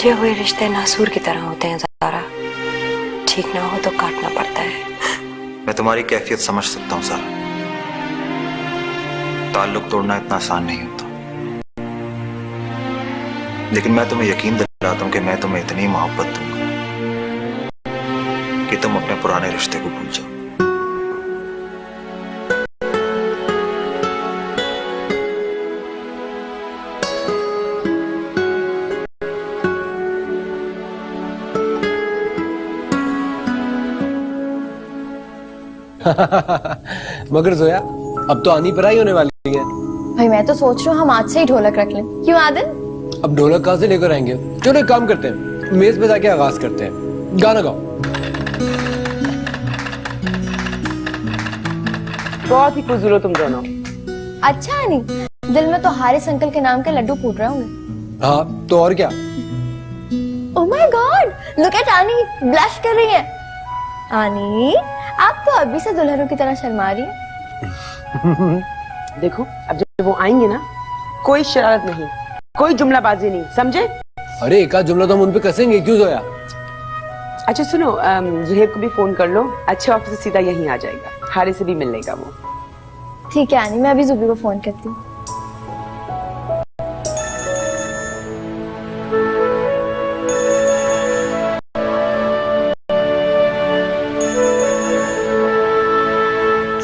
उलझे हुए रिश्ते नासूर की तरह होते हैं ज़ारा, ठीक ना हो तो काटना पड़ता है। मैं तुम्हारी कैफियत समझ सकता हूँ सारा। ताल्लुक तोड़ना इतना आसान नहीं होता, लेकिन मैं तुम्हें यकीन दिलाता हूँ कि मैं तुम्हें इतनी मोहब्बत दूंगा कि तुम अपने पुराने रिश्ते को भूल जाओ। मगर जोया, अब तो आनी पराई होने वाली है। भाई मैं तो सोच रहा हूँ हम आज से ही ढोलक रख लें। क्यों आदिल? अब ढोलक कहाँ से लेकर आएंगे? चलो एक काम करते हैं, मेज पे जाके आगाज करते हैं। गाना गाओ। बहुत ही फजूल हो तुम दोनों। अच्छा आनी, दिल में तो हारिस अंकल के नाम के लड्डू फूट रहे होंगे। हाँ तो और क्या। Oh my God, look at आनी, ब्लश कर रही है। आनी, आप तो अभी से दुल्हनों की तरह शर्मा रही हैं। देखो अब जब वो आएंगे ना, कोई शरारत नहीं, कोई जुमलाबाजी नहीं, समझे? अरे एक आध जुमला तो हम उन पे कसेंगे, क्यों जोया? अच्छा सुनो, जुहेब को भी फोन कर लो, अच्छे ऑफिस से सीधा यहीं आ जाएगा, हारे से भी मिल लेगा वो। ठीक है आनी, मैं अभी जुबी को फोन करती हूँ।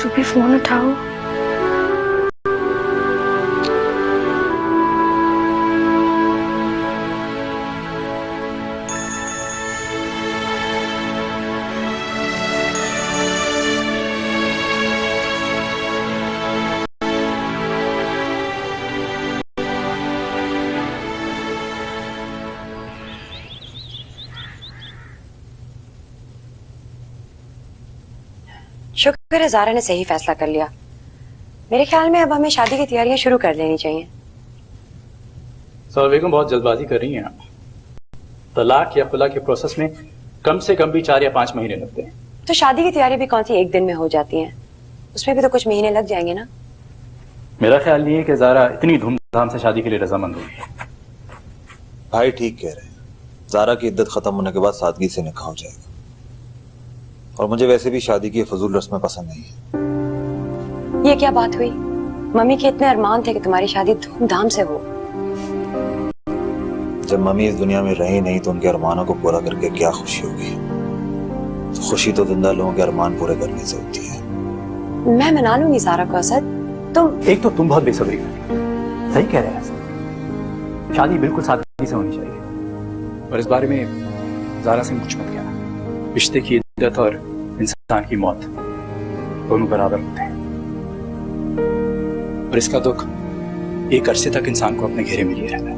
जुबी फोन उठाओ। शुक्र है ज़ारा ने सही फैसला कर लिया। मेरे ख्याल में अब हमें शादी की तैयारियां शुरू कर लेनी चाहिए। सर बेगम बहुत जल्दबाजी कर रही हैं आप। तलाक या खुला के प्रोसेस में कम से कम भी 4 या 5 महीने लगते हैं। तो शादी की तैयारी भी कौन सी एक दिन में हो जाती है, उसमें भी तो कुछ महीने लग जाएंगे ना। मेरा ख्याल ये है कि ज़ारा इतनी धूमधाम से शादी के लिए रजामंद होगी। भाई ठीक कह रहे हैं, ज़ारा की इद्दत खत्म होने के बाद सादगी से निकाह हो जाएगा। और मुझे वैसे भी शादी की फजूल रस्में पसंद नहीं है। ये क्या बात हुई? मम्मी के इतने अरमान थे कि तुम्हारी शादी धूमधाम से हो। जब मम्मी इस दुनिया में रही नहीं तो उनके अरमानों को पूरा करके क्या खुशी होगी। तो खुशी तो जिंदा लोगों के अरमान पूरे करने से होती है। मैं मना लूंगी ज़ारा को। असद तुम एक तो तुम बहुत बेसब्री करती हो। सही कह रहे हैं, शादी बिल्कुल सादगी से होनी चाहिए। और इस बारे में ज़ारा से कुछ मत कहना। रिश्ते की इद्दत और इंसान की मौत दोनों बराबर होते हैं, और इसका दुख एक अरसे तक इंसान को अपने घेरे में लिए रहता है।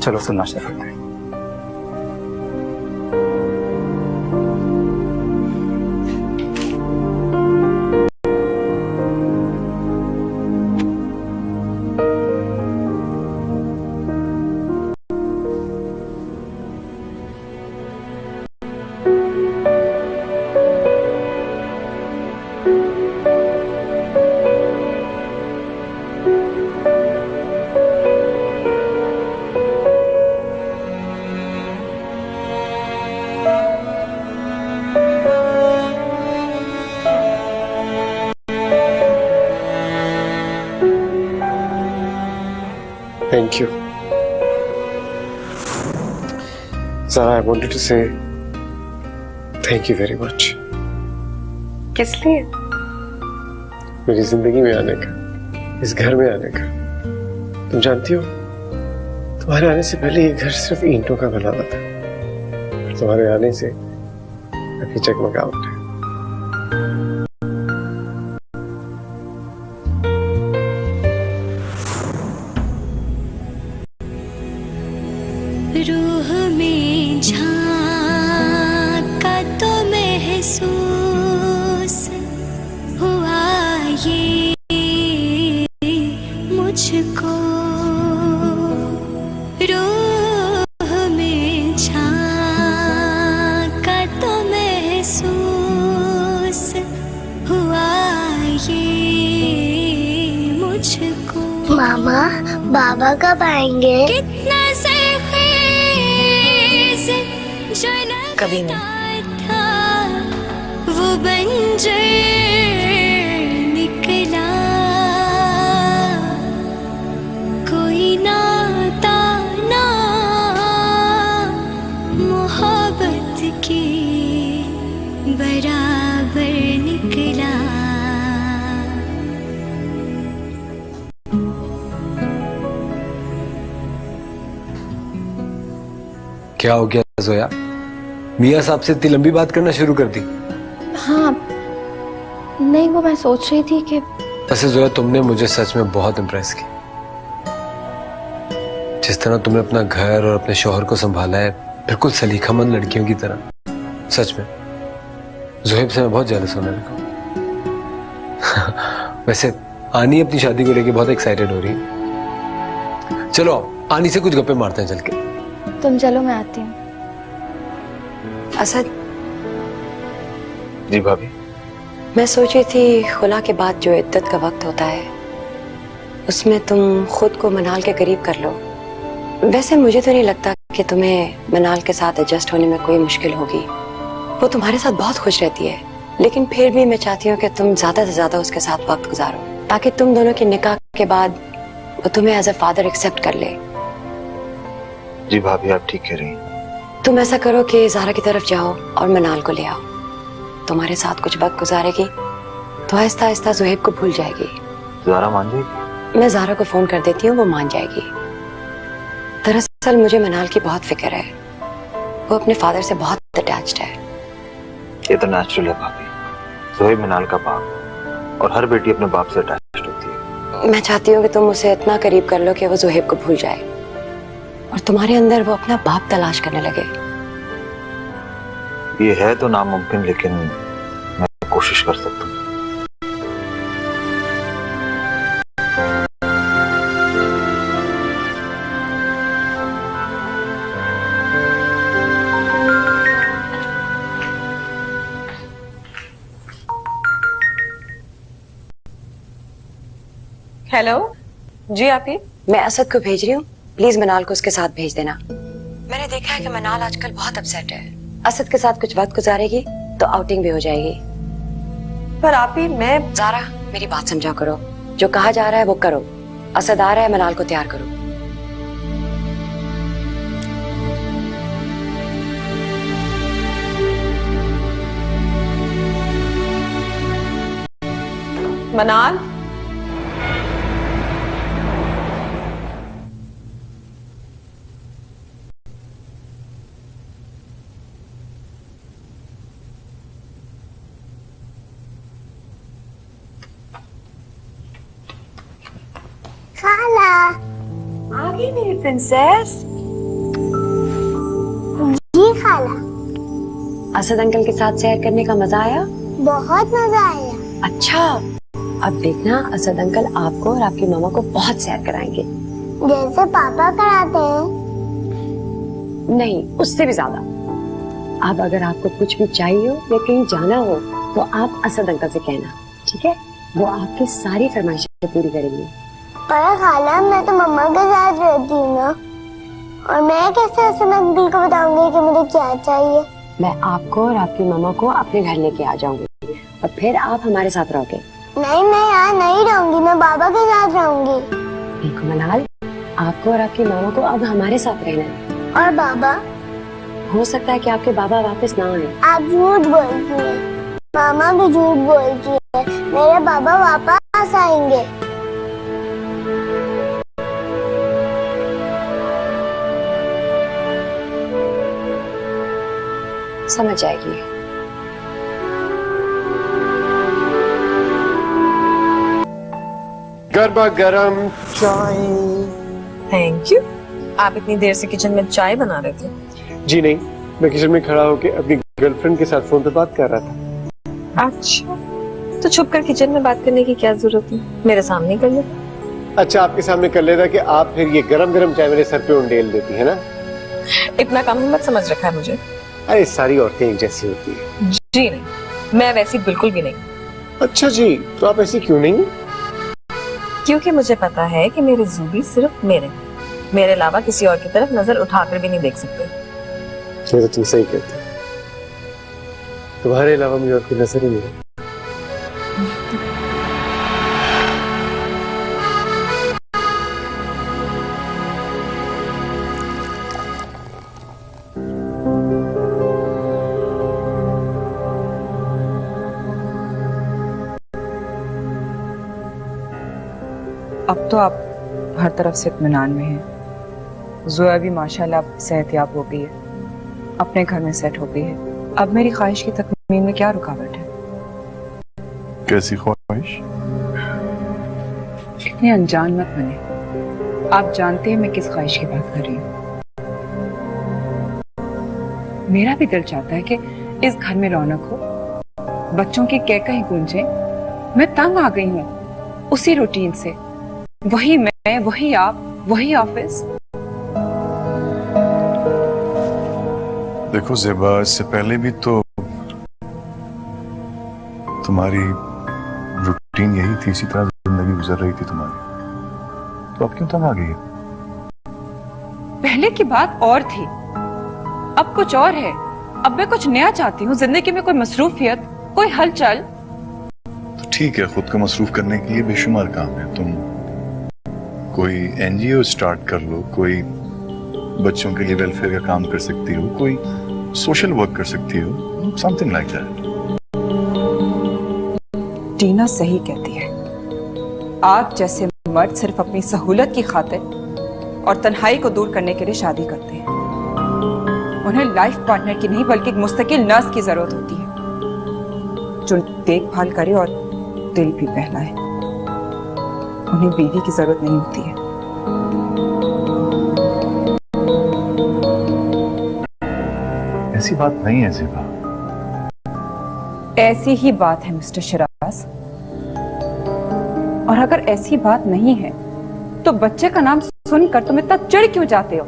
चलो सुनना शुरू करते हैं। Thank you. Zara, I wanted to say thank you very much. किस लिए? मेरी जिंदगी में आने का, इस घर में आने का। तुम जानती हो, तुम्हारे आने से पहले ये घर सिर्फ ईंटों का बना हुआ था, और तुम्हारे आने से अभी जगमगा उठा है। रूह में झांका तो महसूस हुआ ये मुझको। रूह में झांका तो महसूस हुआ ये मुझको। मामा बाबा कब आएंगे? कितना सरखेज जो कभी लगता था वो बंजर निकला। कोई नाता ना मोहब्बत के बराबर निकला। क्या हो गया जोया? मियाँ साहब से इतनी लंबी बात करना शुरू कर दी? हाँ, नहीं वो मैं सोच रही थी कि वैसे जोया तुमने मुझे सच में बहुत इम्प्रेस की। जिस तरह तुमने अपना घर और अपने शौहर को संभाला है, बिल्कुल सलीकामंद लड़कियों की तरह। सच में जोहेब से मैं बहुत जेलस होने लगा। वैसे आनी अपनी शादी को लेके बहुत एक्साइटेड हो रही है। चलो आनी से कुछ गप्पे मारते हैं चल के। तुम चलो, मैं आती हूँ। असद, जी भाभी। मैं सोच रही थी खुला के बाद जो इद्दत का वक्त होता है उसमें तुम खुद को मनाल के करीब कर लो। वैसे मुझे तो नहीं लगता कि तुम्हें मनाल के साथ एडजस्ट होने में कोई मुश्किल होगी। वो तुम्हारे साथ बहुत खुश रहती है, लेकिन फिर भी मैं चाहती हूँ कि तुम ज्यादा से ज्यादा उसके साथ वक्त गुजारो ताकि तुम दोनों के निकाह के बाद वो तुम्हें एज अ फादर एक्सेप्ट कर ले। जी भाभी, आप ठीक कह रही हैं। तुम ऐसा करो कि ज़ारा की तरफ जाओ और मनाल को ले आओ। तुम्हारे साथ कुछ वक्त गुजारेगी तो आहिस्ता आहिस्ता ज़ुहैब को भूल जाएगी। ज़ारा मान जाएगी? मैं ज़ारा को फोन कर देती हूँ, वो मान जाएगी। दरअसल मुझे मनाल की बहुत फिक्र है, वो अपने फादर से बहुत अटैच्ड है। ये तो नेचुरल है भाभी। ज़ुहैब मनाल का बाप, और हर बेटी अपने बाप से अटैच्ड होती है। मैं चाहती हूँ कि तुम उसे इतना करीब कर लो कि वो ज़ुहैब को भूल जाए और तुम्हारे अंदर वो अपना बाप तलाश करने लगे। ये है तो नामुमकिन, लेकिन मैं कोशिश कर सकता हूँ। हेलो जी, आप ही? मैं असद को भेज रही हूँ, प्लीज मनाल को उसके साथ भेज देना। मैंने देखा है कि मनाल आजकल बहुत अपसेट है। असद के साथ कुछ वक्त गुजारेगी तो आउटिंग भी हो जाएगी। पर आप ही, मैं ज़ारा मेरी बात समझा करो, जो कहा जा रहा है वो करो। असद आ रहा है, मनाल को तैयार करो। मनाल, खाला आ गई मेरी प्रिंसेस। जी खाला, असद अंकल के साथ सैर करने का मजा आया? बहुत मजा आया। अच्छा, अब देखना असद अंकल आपको और आपकी मामा को बहुत सैर कराएंगे। जैसे पापा कराते हैं? नहीं, उससे भी ज्यादा। अब अगर आपको कुछ भी चाहिए हो या कहीं जाना हो तो आप असद अंकल से कहना, ठीक है? वो आपकी सारी फरमाइशें पूरी करेंगे। पर खाला, मैं तो मम्मा के साथ रहती हूँ ना, और मैं कैसे असद अंकल को बताऊंगी कि मुझे क्या चाहिए? मैं आपको और आपकी मामा को अपने घर लेके आ जाऊंगी और फिर आप हमारे साथ रहोगे। नहीं, मैं यहाँ नहीं रहूंगी, मैं बाबा के साथ रहूंगी। देखो मनाल, आपको और आपकी मामा को अब हमारे साथ रहना है। और बाबा? हो सकता है कि आपके बाबा वापस ना आए। आप झूठ बोलती हैं, मामा भी झूठ बोलती है। मेरे बाबा वापस आएंगे। समझ जाएगी। गरबा गरम चाय। Thank you. आप इतनी देर से किचन में चाय बना रहे थे? जी नहीं, मैं किचन में खड़ा होकर अपनी गर्लफ्रेंड के साथ फोन पे बात कर रहा था। अच्छा, तो छुप कर किचन में बात करने की क्या जरूरत है? मेरे सामने कर लो। अच्छा, आपके सामने कर लेता कि आप फिर ये गरम गरम चाय मेरे सर पे उंडेल देती है ना? इतना कम हिम्मत समझ रखा है मुझे। अरे सारी औरतें एक जैसी होती है। जी नहीं, मैं वैसी बिल्कुल भी नहीं। अच्छा जी, तो आप ऐसी क्यों नहीं? क्योंकि मुझे पता है कि मेरे जूबी सिर्फ मेरे अलावा किसी और की तरफ नजर उठाकर भी नहीं देख सकते। ये तो तुम सही कहते हो, तुम्हारे अलावा मुझे और कोई नजर ही नहीं। अब तो आप हर तरफ से इत्मीनान में हैं। ज़ोया भी माशाल्लाह सेहतयाब हो गई है, अपने घर में सेट हो गई है। अब मेरी ख्वाहिश की तकमील में क्या रुकावट है? कैसी ख्वाहिश? इतने अनजान मत बने। आप जानते हैं मैं किस ख्वाहिश की बात कर रही हूँ। मेरा भी दिल चाहता है कि इस घर में रौनक हो, बच्चों की कहकही गूंजे। मैं तंग आ गई हूँ उसी रूटीन से। वही मैं, वही आप, वही ऑफिस। देखो ज़ेबा, इससे पहले भी तो तुम्हारी रूटीन यही थी, इसी तरह जिंदगी गुजर रही थी तुम्हारी, तो अब क्यों तंग आ गई है? पहले की बात और थी, अब कुछ और है। अब मैं कुछ नया चाहती हूँ, जिंदगी में कोई मसरूफियत, कोई हलचल। तो ठीक है, खुद को मसरूफ करने के लिए बेशुमार काम है। तुम कोई एनजीओ स्टार्ट कर लो, कोई बच्चों के लिए वेलफेयर का काम कर सकती हो, कोई सोशल वर्क कर सकती हो, समथिंग लाइक दैट। टीना सही कहती है। आप जैसे मर्द सिर्फ अपनी सहूलत की खातिर और तन्हाई को दूर करने के लिए शादी करते हैं। उन्हें लाइफ पार्टनर की नहीं बल्कि एक मुस्तकिल नर्स की जरूरत होती है, जो देखभाल करे और दिल भी बहलाए। उन्हें बीवी की जरूरत नहीं होती है। ऐसी बात नहीं है ज़ेबा। ऐसी ही बात है मिस्टर शिराज। और अगर ऐसी बात नहीं है तो बच्चे का नाम सुनकर तुम इतना चिढ़ क्यों जाते हो?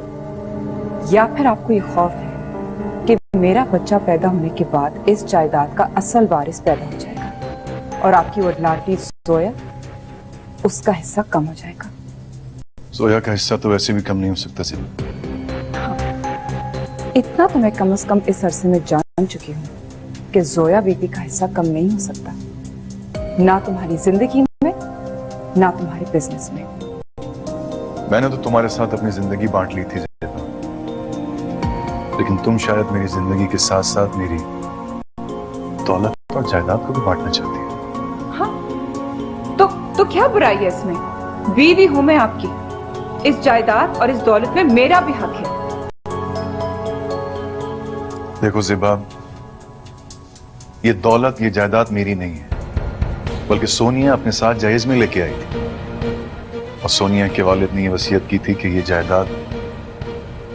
या फिर आपको ये खौफ है कि मेरा बच्चा पैदा होने के बाद इस जायदाद का असल वारिस पैदा हो जाएगा और आपकी वो लाडली ज़ोया, उसका हिस्सा कम हो जाएगा? ज़ोया का हिस्सा तो वैसे भी कम नहीं हो सकता ज़ेबा। इतना तो मैं कम से कम इस अरसे में जान चुकी हूँ कि ज़ोया बेटी का हिस्सा कम नहीं हो सकता, ना तुम्हारी जिंदगी में, ना तुम्हारे बिजनेस में। मैंने तो तुम्हारे साथ अपनी जिंदगी बांट ली थी ज़ेबा, लेकिन तुम शायद मेरी जिंदगी के साथ साथ मेरी दौलत और जायदाद को भी बांटना चाहती हो। हाँ, तो क्या बुराई है इसमें? बीवी हूं मैं आपकी, इस जायदाद और इस दौलत में मेरा भी हक है। देखो ज़ेबा, ये दौलत, ये जायदाद मेरी नहीं है, बल्कि सोनिया अपने साथ जहेज में लेके आई थी। और सोनिया के वालिद ने ये वसीयत की थी कि ये जायदाद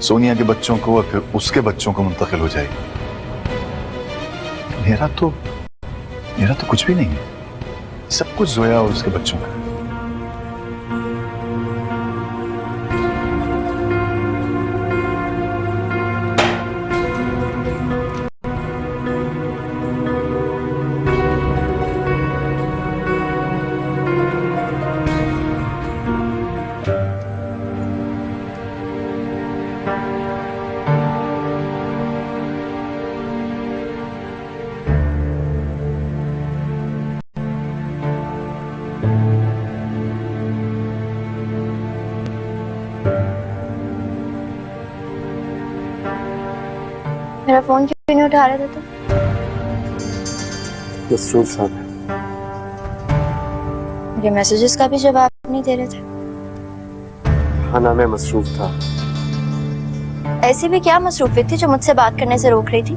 सोनिया के बच्चों को और फिर उसके बच्चों को मुंतकिल हो जाएगी। मेरा तो कुछ भी नहीं है, सब कुछ ज़ोया और उसके बच्चों का है। मेरा फोन क्यों नहीं उठा रहे थे तुम? मसरूफ साहब है। मेरे मैसेजेस का भी जवाब नहीं दे रहे थे। हाँ ना, मैं मसरूफ था। ऐसी भी क्या मसरूफियत थी जो मुझसे बात करने से रोक रही थी?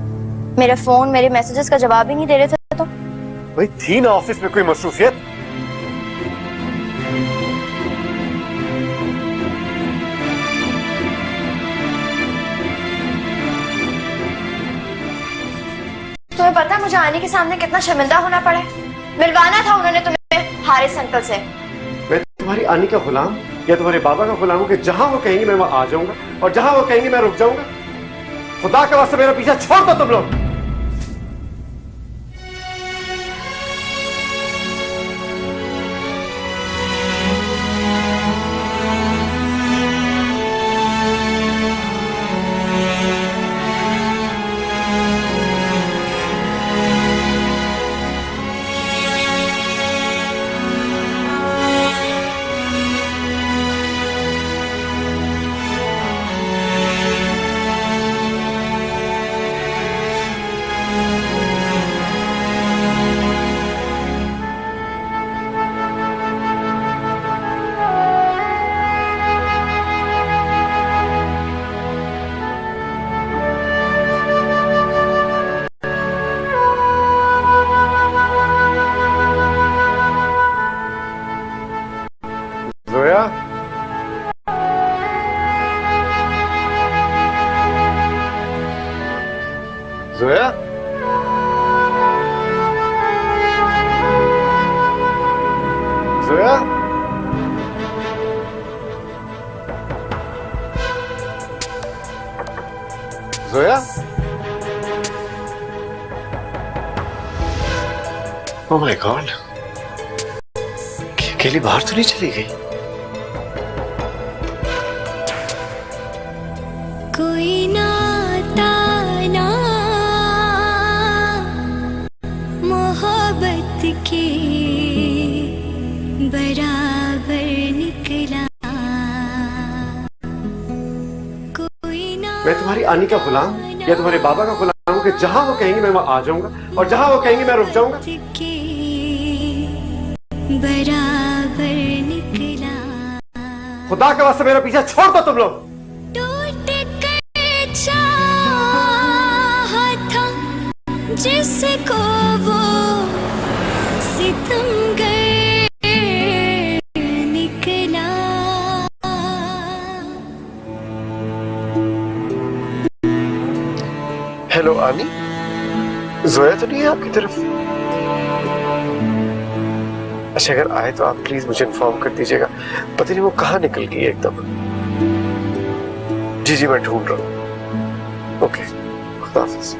मेरा फोन, मेरे मैसेजेस का जवाब ही नहीं दे रहे थे तो? भाई थी ना ऑफिस में कोई मसरूफियत? तुम्हें पता है मुझे आने के सामने कितना शर्मिंदा होना पड़ा है? मिलवाना था उन्होंने तुम्हें हारिस अंकल से। मैं तुम्हारी आनी का गुलाम या तुम्हारे बाबा का गुलाम हूं कि जहां वो कहेंगे मैं वहां आ जाऊंगा और जहां वो कहेंगे मैं रुक जाऊंगा? खुदा के वास्ते मेरा पीछा छोड़ दो तुम लोग। जोया, ओह माय गॉड, अकेली बाहर तो नहीं चली गई? कोई नाता ना मोहब्बत के बराबर निकला। मैं तुम्हारी आनी का गुलाम या तुम्हारे बाबा का गुलाम हूं कि जहां वो कहेंगे मैं वहां आ जाऊंगा और जहां वो कहेंगे मैं रुक जाऊंगा? बराबर निकला। खुदा के वास्ते मेरा पीछा छोड़ दो तुम लोग। टूट कर चाहा था जिसको वो सितमगर निकला। हेलो आनी, जोया तो नहीं है आपकी तरफ? अच्छा, अगर आए तो आप प्लीज मुझे इन्फॉर्म कर दीजिएगा। पता नहीं वो कहाँ निकल गई है एकदम। जी जी, मैं ढूंढ रहा हूँ। ओके, खुदा हाफिज।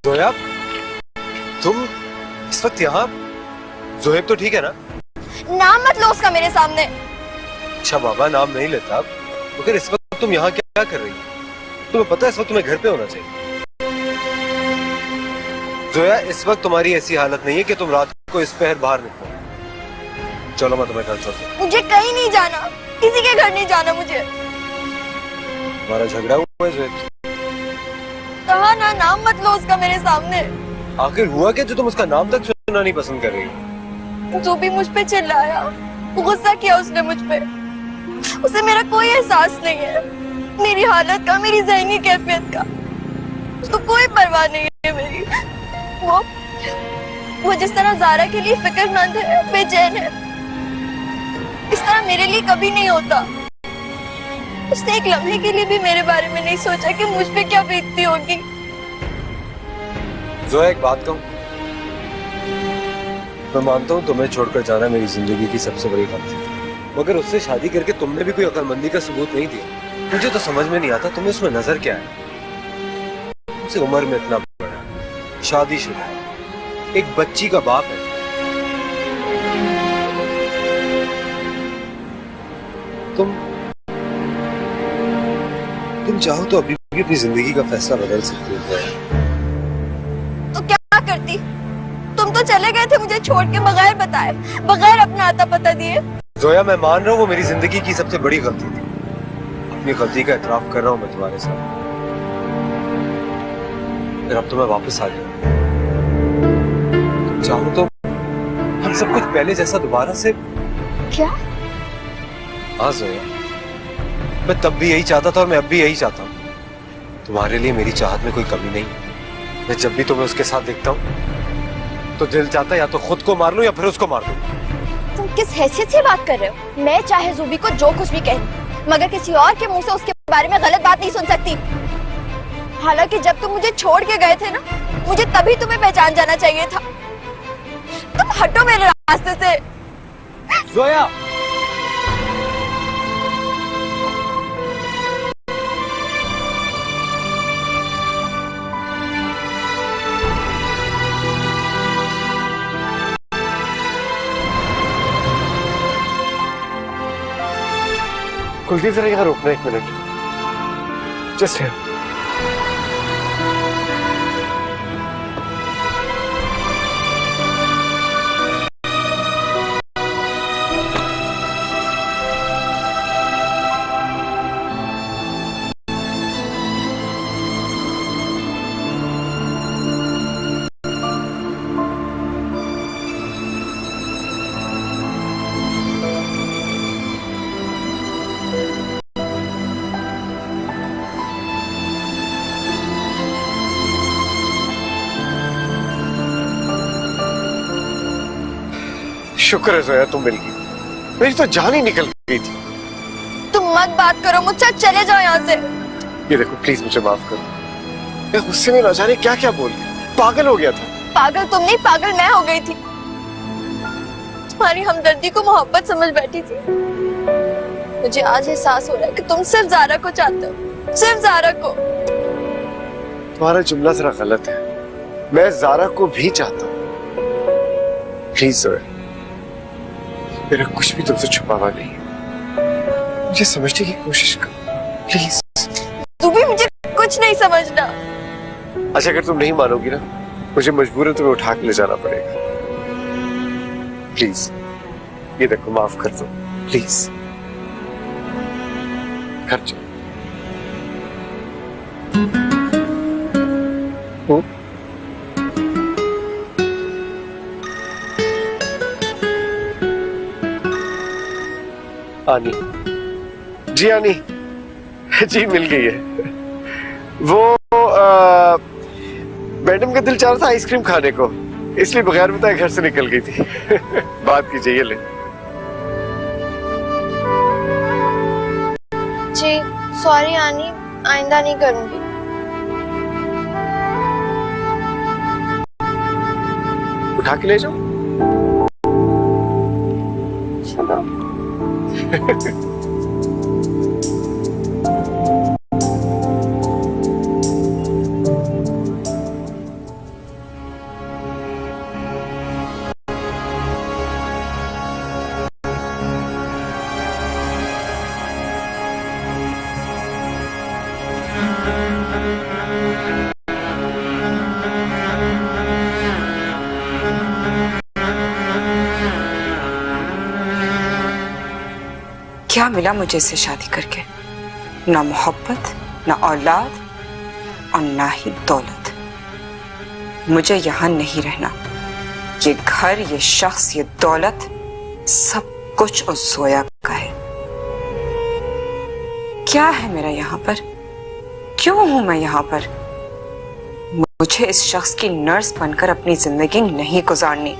जोया, तुम इस वक्त यहाँ? जोहेब तो ठीक है ना? नाम मत लो उसका मेरे सामने। अच्छा बाबा, नाम नहीं लेता, मगर इस वक्त तुम यहाँ क्या कर रही हो? तुम्हें पता है इस वक्त तुम्हें घर पे होना चाहिए। जोया, इस वक्त तुम्हारी ऐसी हालत नहीं है कि तुम रात को इस पहर बाहर निकलो। चलो मैं तुम्हें घर छोड़ता हूं। मुझे कहीं नहीं जाना, किसी के घर नहीं जाना मुझे। हमारा झगड़ा हुआ है जोहेब? कहा ना, नाम मत लो उसका मेरे सामने। आखिर हुआ क्या जो तुम उसका नाम तक सुनना नहीं पसंद कर रही हो? जो भी मुझ पे चिल्लाया, गुस्सा किया उसने मुझ पे, उसे मेरा कोई एहसास नहीं है। मेरी हालत का, मेरी ज़हनी कैफियत का उसको कोई परवाह नहीं है मेरी। वो जिस तरह ज़ारा के लिए फिक्रमंद है, बेचैन है, इस तरह मेरे लिए कभी नहीं होता। उसने एक लम्हे के लिए भी मेरे बारे में नहीं सोचा कि मुझ पे क्या बीतती होगी। जोया, एक बात कहूं, मैं मानता हूं तुम्हें छोड़कर जाना मेरी जिंदगी की सबसे बड़ी गलती थी, मगर उससे शादी करके तुमने भी कोई अक्लमंदी का सबूत नहीं दिया। मुझे तो समझ में नहीं आता तुम्हें उसमें नजर क्या है। उसे उम्र में इतना बड़ा, शादीशुदा है, एक बच्ची का बाप है। तुम चाहो तो अभी भी अपनी जिंदगी का फैसला बदल सकती हो। तो क्या करती? तुम तो चले गए थे मुझे छोड़ के, बगैर बताए, बगैर अपना आता पता दिए। जोया, मैं मान रहा हूँ वो मेरी जिंदगी की सबसे बड़ी गलती थी। अपनी गलती का एतराफ कर रहा हूँ मैं तुम्हारे साथ। फिर अब तो मैं वापस आ गया। चाहूँ तो हम सब कुछ पहले जैसा दोबारा से। क्या? हाँ जोया, मैं तब भी यही चाहता था और मैं अब भी यही चाहता हूँ। तुम्हारे लिए मेरी चाहत में कोई कमी नहीं। मैं जब भी तुम्हें उसके साथ देखता हूँ तो दिल चाहता है या तो खुद को मार लूं या फिर उसको मार दूं। तुम किस हैसियत से बात कर रहे हो? मैं चाहे ज़ुबी को जो कुछ भी कहूं, मगर किसी और के मुंह से उसके बारे में गलत बात नहीं सुन सकती। हालांकि जब तुम मुझे छोड़ के गए थे ना, मुझे तभी तुम्हें पहचान जाना चाहिए था। तुम हटो मेरे रास्ते से। जोया, कुलदीप, जरा यहाँ रुकना 1 मिनट। Just here. शुक्र है जोया तुम मिल गई, मेरी तो जान ही निकल गई थी। तुम मत बात करो मुझसे, चले जाओ यहाँ से। ये देखो प्लीज मुझे माफ कर दो, मैं गुस्से में ना जाने क्या क्या बोल गया, पागल हो गया था। पागल तुम नहीं, पागल मैं हो गई थी। तुम्हारी हमदर्दी को मोहब्बत समझ बैठी थी। मुझे आज एहसास हो रहा है कि तुम सिर्फ ज़ारा को चाहते हो, सिर्फ ज़ारा को। तुम्हारा जुमला जरा गलत है, मैं ज़ारा को भी चाहता हूँ। प्लीज जोया, मेरा कुछ भी तुमसे छुपा हुआ नहीं है, मुझे समझने की कोशिश करो प्लीज। तू भी मुझे कुछ नहीं समझना। अच्छा अगर तुम नहीं मानोगी ना, मुझे मजबूरन तुम्हें उठा के ले जाना पड़ेगा। प्लीज ये देखो माफ कर दो प्लीज, घर चलो। आनी जी, आनी जी मिल गई है। वो मैडम का दिल चाह रहा था आइसक्रीम खाने को, इसलिए बगैर बताए घर से निकल गई थी। बात कीजिए, ये ले। जी सॉरी आनी, आइंदा नहीं करूंगी। उठा के ले जाओ। चलो। क्या मिला मुझे इससे शादी करके? ना मोहब्बत, ना औलाद और ना ही दौलत। मुझे यहां नहीं रहना। ये घर, ये शख्स, ये दौलत, सब कुछ उस जोया का है। क्या है मेरा यहां पर? क्यों हूं मैं यहां पर? मुझे इस शख्स की नर्स बनकर अपनी जिंदगी नहीं गुजारनी।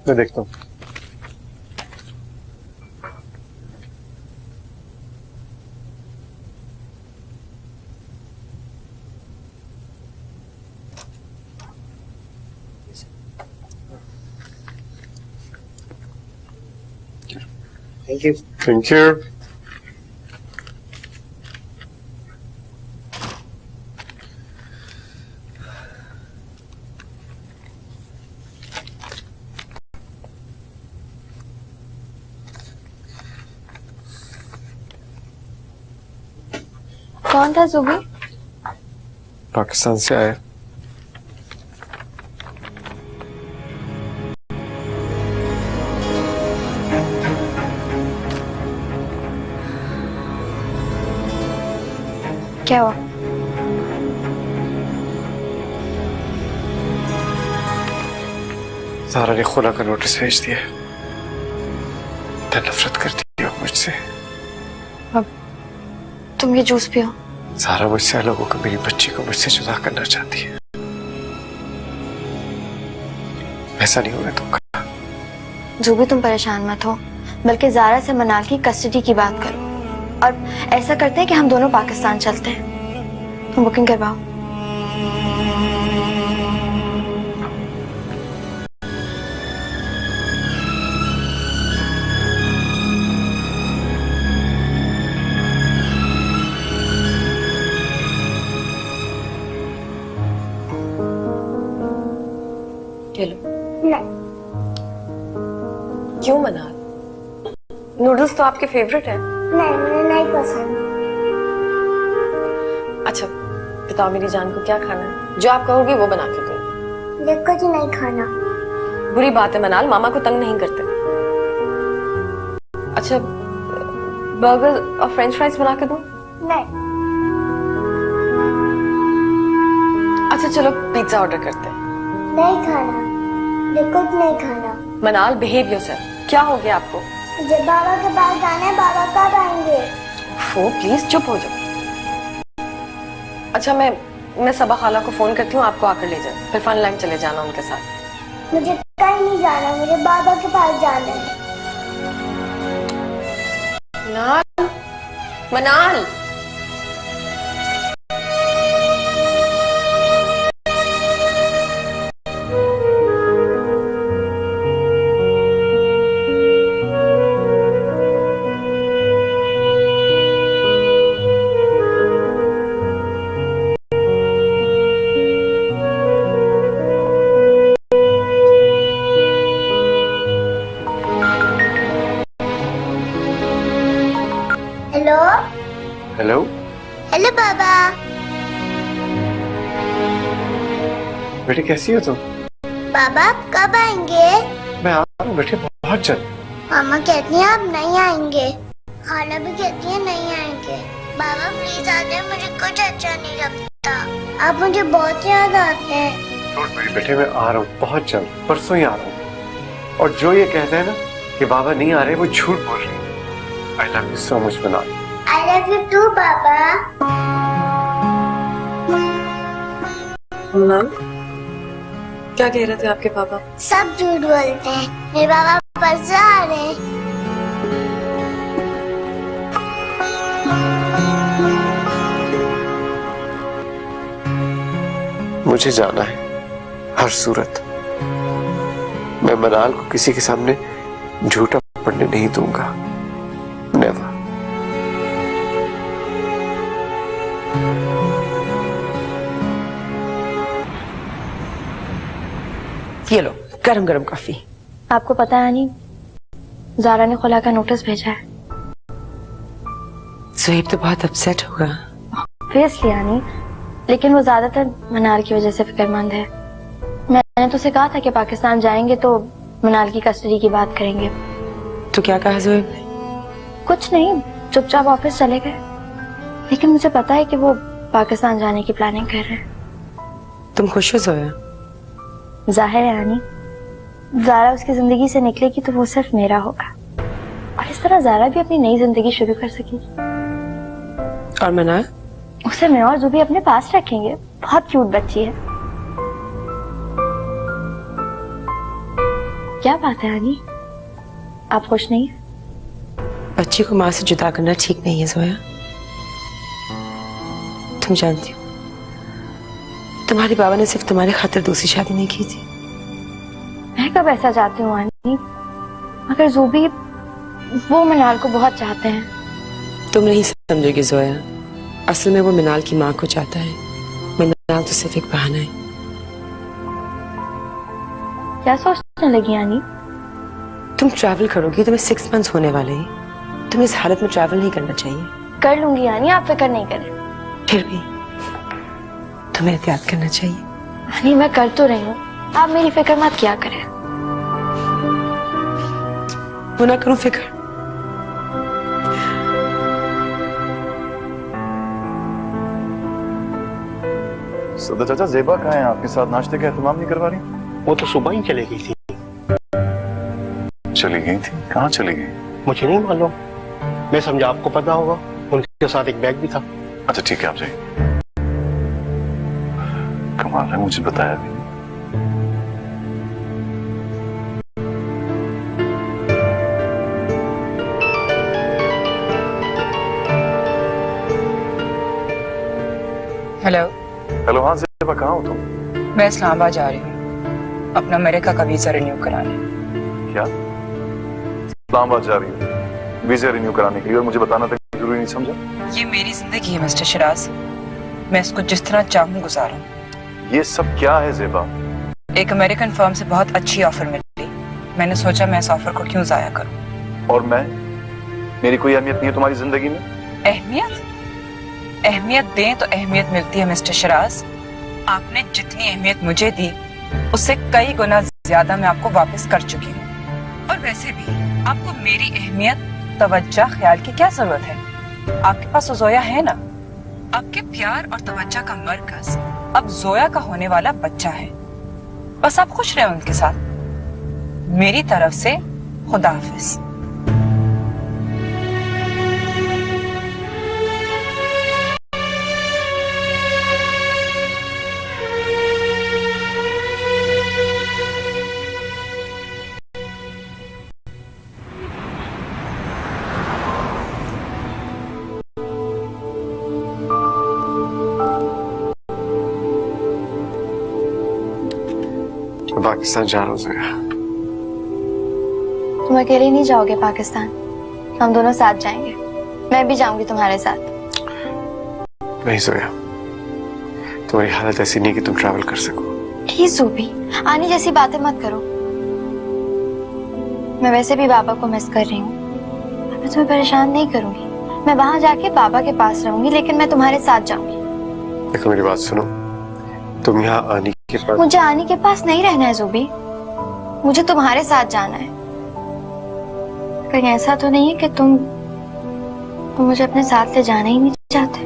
मैं देखता हूँ। Thank you. Thank you. कौन था जुबी? पाकिस्तान से आया। क्या हुआ? ज़ारा ने खुला का नोटिस भेज दिया। नफरत करती हो मुझसे। अब तुम ये जूस पियो। ज़ारा मुझसे अलग होकर मेरी बच्ची को मुझसे जुदा करना चाहती है। ऐसा नहीं होगा तुमका। जो भी तुम परेशान मत हो, बल्कि ज़ारा से मनाल की कस्टडी की बात करो और ऐसा करते हैं कि हम दोनों पाकिस्तान चलते हैं। तुम बुकिंग करवाओ। क्यों मनाल? नूडल्स तो आपके फेवरेट है। नहीं, मुझे नहीं पसंद। अच्छा बताओ मेरी जान को क्या खाना है? जो आप कहोगी वो बना के दूंगी। देखो जी नहीं खाना। बुरी बात है मनाल, मामा को तंग नहीं करते। अच्छा बर्गर और फ्रेंच फ्राइज बना के दूं? नहीं। अच्छा चलो पिज्जा ऑर्डर करते हैं। नहीं खाना, देखो नहीं खाना। मनाल बिहेव योरसेल्फ। क्या हो गया आपको? जब बाबा के पास जाना है, बाबा कब आएंगे? ओफो प्लीज चुप हो जाओ। अच्छा मैं सबा खाला को फोन करती हूँ, आपको आकर ले जाए, फिर फन लैंड चले जाना उनके साथ। मुझे कहीं नहीं जाना, मुझे बाबा के पास जाना है। मनाल, मनाल। हेलो हेलो हेलो बाबा। बेटे कैसी हो तुम? बाबा आप कब आएंगे? मैं आ रहा हूँ बेटे, बहुत जल्द। मामा कहती हैं आप नहीं आएंगे, खाला भी कहती है नहीं आएंगे। बाबा प्लीज आ जाए, मुझे कुछ अच्छा नहीं लगता, आप मुझे बहुत याद आते हैं। डोंट वरी बेटे, मैं आ रहा हूँ बहुत जल्द, परसों ही आ रहा हूँ। और जो ये कहते हैं ना कि बाबा नहीं आ रहे, वो झूठ बोल रहे हैं। I love you so much मनाल। आई लव यू टू बाबा। मनाल, क्या कह रहे थे आपके पापा? सब झूठ बोलते हैं, मेरे बाबा परसों आ रहे हैं। मुझे जाना है हर सूरत। मैं मनाल को किसी के सामने झूठा पड़ने नहीं दूंगा, नेवर। ये लो गरम गरम कॉफी। आपको पता है नहीं, जारा ने खुला का नोटिस भेजा है। सुहेब तो बहुत अपसेट होगा। ऑब्वियसली यानी, लेकिन वो ज्यादातर मनाल की वजह से फिक्रमंद है। मैंने तो उसे कहा था कि पाकिस्तान जाएंगे तो मनाल की कस्टडी की बात करेंगे। तो क्या कहा सुहेब ने? कुछ नहीं, चुपचाप ऑफिस चले गए। लेकिन मुझे पता है कि वो पाकिस्तान जाने की प्लानिंग कर रहे हैं। तुम खुश हो जोया? जाहिर है यानी, जारा उसकी जिंदगी से निकलेगी तो वो सिर्फ मेरा होगा, और इस तरह जारा भी अपनी नई जिंदगी शुरू कर सकेगी। और मनाल? उसे मैं और जुबी अपने पास रखेंगे, बहुत क्यूट बच्ची है। क्या बात है आनी, आप खुश नहीं है? बच्ची को माँ से जुदा करना ठीक नहीं है जोया। तुम जानती हो तुम्हारे बाबा ने सिर्फ तुम्हारे खातिर दूसरी शादी नहीं की थी। मैं कब ऐसा चाहती हूँ आनी, मगर जुबी वो मनाल को बहुत चाहते हैं। तुम नहीं समझोगी जोया, असल में वो मिनाल की माँ को चाहता है। मिनाल तो सिर्फ एक बहाना है। क्या सोचने लगी आनी? तुम ट्रैवल करोगी, तुम्हें 6 months होने वाले हैं। तुम्हें इस हालत में ट्रैवल नहीं करना चाहिए। कर लूंगी आनी, आप फिक्र नहीं करें। फिर भी तुम्हें एहतियात करना चाहिए। आनी मैं कर तो रही हूँ, आप मेरी फिक्र मत किया करें। वो ना करूं फिक्र। सदा चाचा, ज़ेबा कहाँ है? आपके साथ नाश्ते का एहतमाम नहीं करवा रही? वो तो सुबह ही चली गई थी। चली गई थी? कहाँ चली गई? मुझे नहीं मालूम, मैं समझा आपको पता होगा। उनके साथ एक बैग भी था। अच्छा ठीक है, आप जाइए। कमाल है, मुझे बताया भी। हेलो। हेलो, हाँ ज़ेबा, कहाँ हो तुम? मैं इस्लामाबाद जा रही हूँ अपना अमेरिका का वीजा रिन्यू कराने। क्या? इस्लामाबाद जा रही हूँ वीजा रिन्यू कराने के लिए, और मुझे बताना तक जरूरी नहीं समझा? ये मेरी जिंदगी है मिस्टर शिराज, मैं इसको जिस तरह चाहूँ गुजारूं। ये सब क्या है ज़ेबा? एक अमेरिकन फर्म से बहुत अच्छी ऑफर मिली, मैंने सोचा मैं इस ऑफर को क्यों जाया करूं। और मैं, मेरी कोई अहमियत नहीं है तुम्हारी जिंदगी में? अहमियत? अहमियत दें तो अहमियत मिलती है मिस्टर शिराज। आपने जितनी अहमियत मुझे दी उससे कई गुना ज्यादा मैं आपको वापस कर चुकी हूँ। और वैसे भी आपको मेरी अहमियत, तवज्जो, ख्याल की क्या जरूरत है? आपके पास जोया है ना। आपके प्यार और तवज्जो का मरकज अब जोया का होने वाला बच्चा है। बस आप खुश रहे उनके साथ। मेरी तरफ से खुदा हाफिज। मैं पाकिस्तान जा रहा हूँ जोया। तुम अकेले नहीं जाओगे पाकिस्तान, हम दोनों साथ जाएंगे। मैं भी जाऊंगी तुम्हारे साथ। नहीं जोया, तुम्हारी हालत ऐसी नहीं कि तुम ट्रैवल कर सको। प्लीज जूबी, आनी जैसी बातें मत करो। मैं वैसे भी बाबा को मिस कर रही हूँ। मैं तुम्हें परेशान नहीं करूंगी। मैं वहां जाके बाबा के पास रहूंगी, लेकिन मैं तुम्हारे साथ जाऊंगी। देखो मेरी बात सुनो, तुम यहाँ आने के बाद मुझे आनी के पास नहीं रहना है जूबी, मुझे तुम्हारे साथ जाना है। कहीं ऐसा तो नहीं है कि तुम मुझे अपने साथ ले जाना ही नहीं चाहते?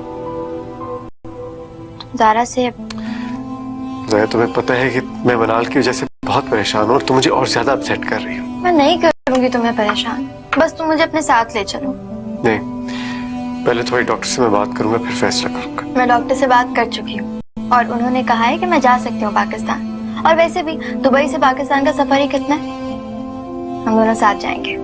ज़ारा से जोया, तुम्हें पता है कि मैं मनाल की वजह से बहुत परेशान हूँ और तुम मुझे और ज्यादा अपसेट कर रही हो। मैं नहीं करूंगी तुम्हें परेशान, बस तुम मुझे अपने साथ ले चलो। नहीं, पहले तुम्हारी डॉक्टर से मैं बात करूंगा, फिर फैसला करूंगा। मैं डॉक्टर से बात कर चुकी हूँ और उन्होंने कहा है कि मैं जा सकती हूँ पाकिस्तान। और वैसे भी दुबई से पाकिस्तान का सफर ही कितना है, हम दोनों साथ जाएंगे।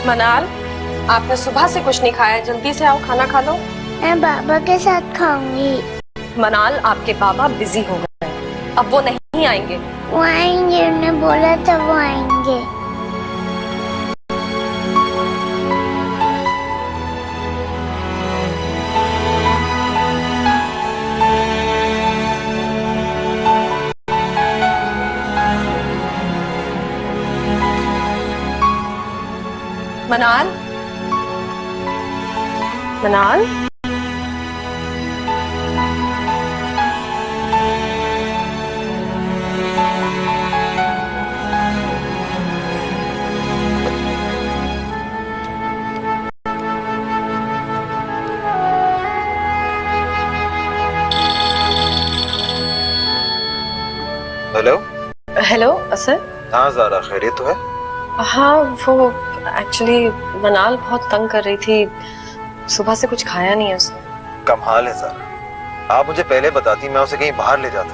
मनाल, आपने सुबह से कुछ नहीं खाया, जल्दी से आओ खाना खा लो। मैं बाबा के साथ खाऊंगी। मनाल, आपके बाबा बिजी हो गए, अब वो नहीं आएंगे। वो आएंगे, उन्हें बोला था वो आएंगे। मनाल, मनाल, हेलो। हेलो असर। हाँ ज़ारा, खैरियत तो है? हाँ, वो एक्चुअली मनाल बहुत तंग कर रही थी, सुबह से कुछ खाया नहीं है उसने। कमाल है ज़ारा, आप मुझे पहले बताती, मैं उसे कहीं बाहर ले जाता।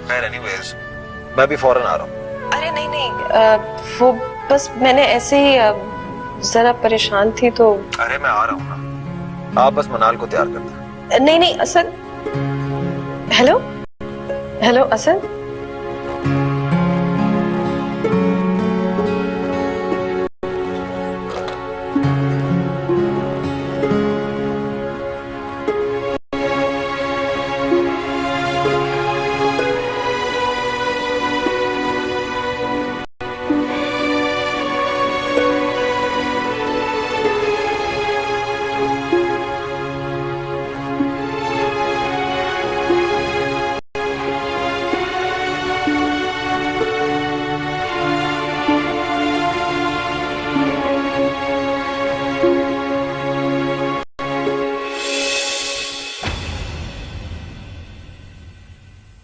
खैर एनीवेज, मैं भी फौरन आ रहा हूँ। अरे नहीं नहीं, वो बस मैंने ऐसे ही जरा परेशान थी तो। अरे मैं आ रहा हूँ ना, आप बस मनाल को तैयार कर दो। नहीं नहीं असर। हेलो हेलो असर।